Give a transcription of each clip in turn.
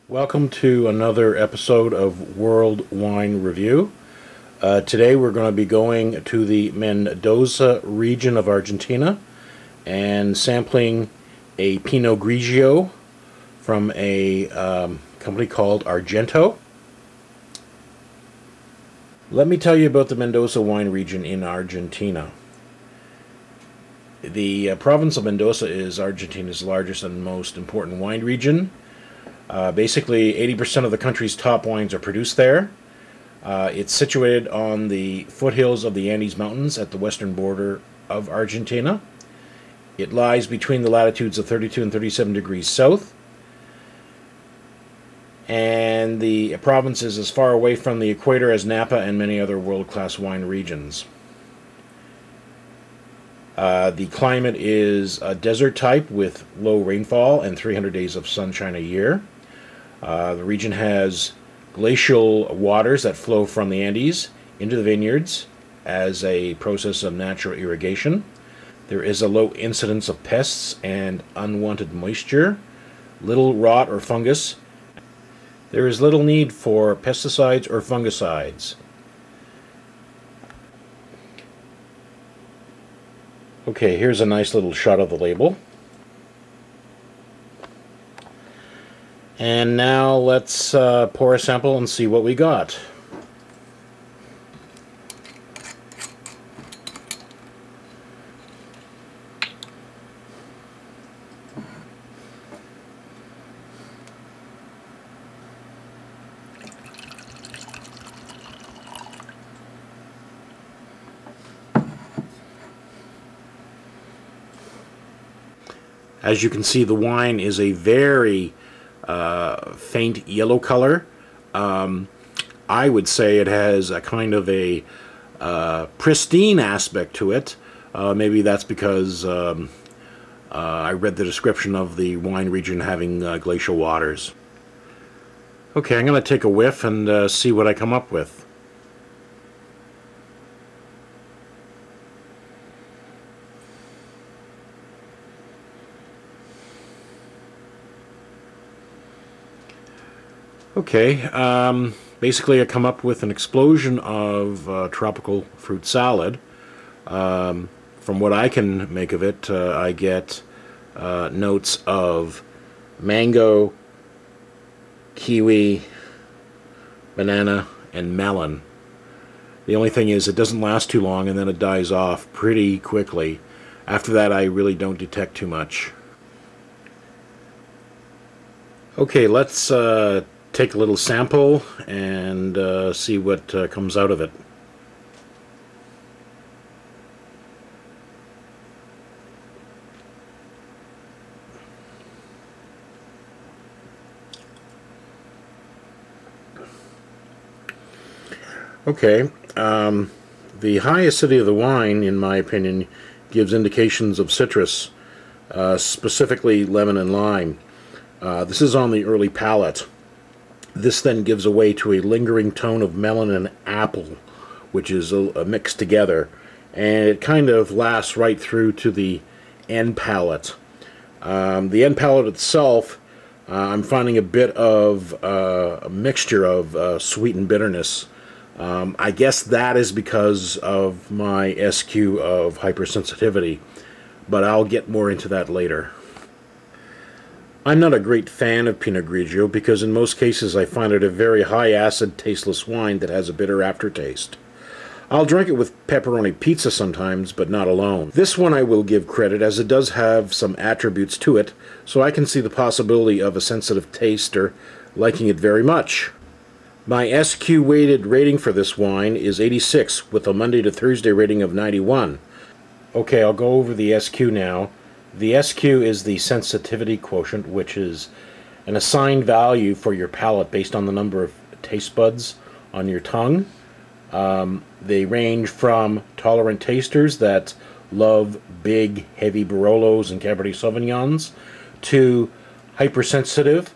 Welcome to another episode of World Wine Review. Today we're going to be going to the Mendoza region of Argentina and sampling a Pinot Grigio from a company called Argento. Let me tell you about the Mendoza wine region in Argentina. The province of Mendoza is Argentina's largest and most important wine region. Basically, 80% of the country's top wines are produced there. It's situated on the foothills of the Andes Mountains at the western border of Argentina. It lies between the latitudes of 32 and 37 degrees south. And the province is as far away from the equator as Napa and many other world-class wine regions. The climate is a desert type with low rainfall and 300 days of sunshine a year. The region has glacial waters that flow from the Andes into the vineyards as a process of natural irrigation. There is a low incidence of pests and unwanted moisture, little rot or fungus. There is little need for pesticides or fungicides. Okay, here's a nice little shot of the label. And now let's pour a sample and see what we got. As you can see, the wine is a very faint yellow color. I would say it has a kind of a pristine aspect to it. Maybe that's because I read the description of the wine region having glacial waters. Okay, I'm going to take a whiff and see what I come up with. Okay, basically I come up with an explosion of tropical fruit salad. From what I can make of it, I get notes of mango, kiwi, banana, and melon. The only thing is it doesn't last too long and then it dies off pretty quickly. After that I really don't detect too much. Okay, let's take a little sample and see what comes out of it. Okay, the high acidity of the wine, in my opinion, gives indications of citrus, specifically lemon and lime. This is on the early palate. This then gives away to a lingering tone of melon and apple, which is mixed together, and it kind of lasts right through to the end palate. The end palate itself, I'm finding a bit of a mixture of sweet and bitterness. I guess that is because of my SQ of hypersensitivity, but I'll get more into that later. I'm not a great fan of Pinot Grigio because in most cases I find it a very high acid, tasteless wine that has a bitter aftertaste. I'll drink it with pepperoni pizza sometimes, but not alone. This one I will give credit as it does have some attributes to it, so I can see the possibility of a sensitive taster liking it very much. My SQ weighted rating for this wine is 86 with a Monday to Thursday rating of 91. Okay, I'll go over the SQ now. The SQ is the sensitivity quotient, which is an assigned value for your palate based on the number of taste buds on your tongue. They range from tolerant tasters that love big, heavy Barolos and Cabernet Sauvignons to hypersensitive,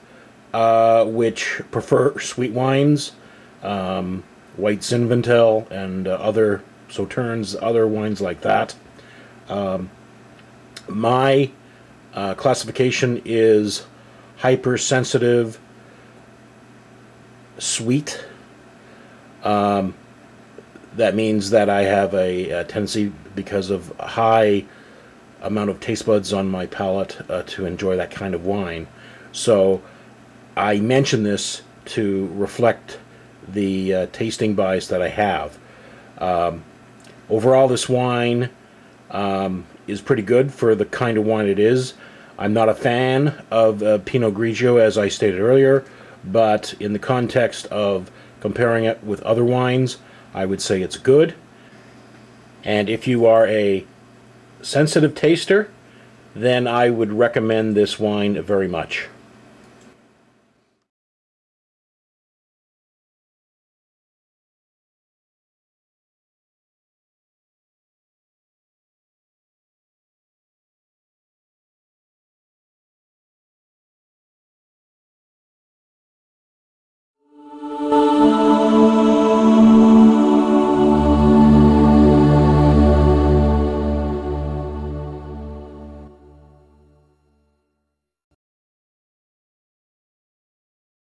which prefer sweet wines, white Zinfandel, and other Sauternes, other wines like that. My classification is hypersensitive, sweet. That means that I have a tendency, because of a high amount of taste buds on my palate, to enjoy that kind of wine. So I mention this to reflect the tasting bias that I have. Overall, this wine is pretty good for the kind of wine it is. I'm not a fan of Pinot Grigio, as I stated earlier, but in the context of comparing it with other wines, I would say it's good. And if you are a sensitive taster, then I would recommend this wine very much.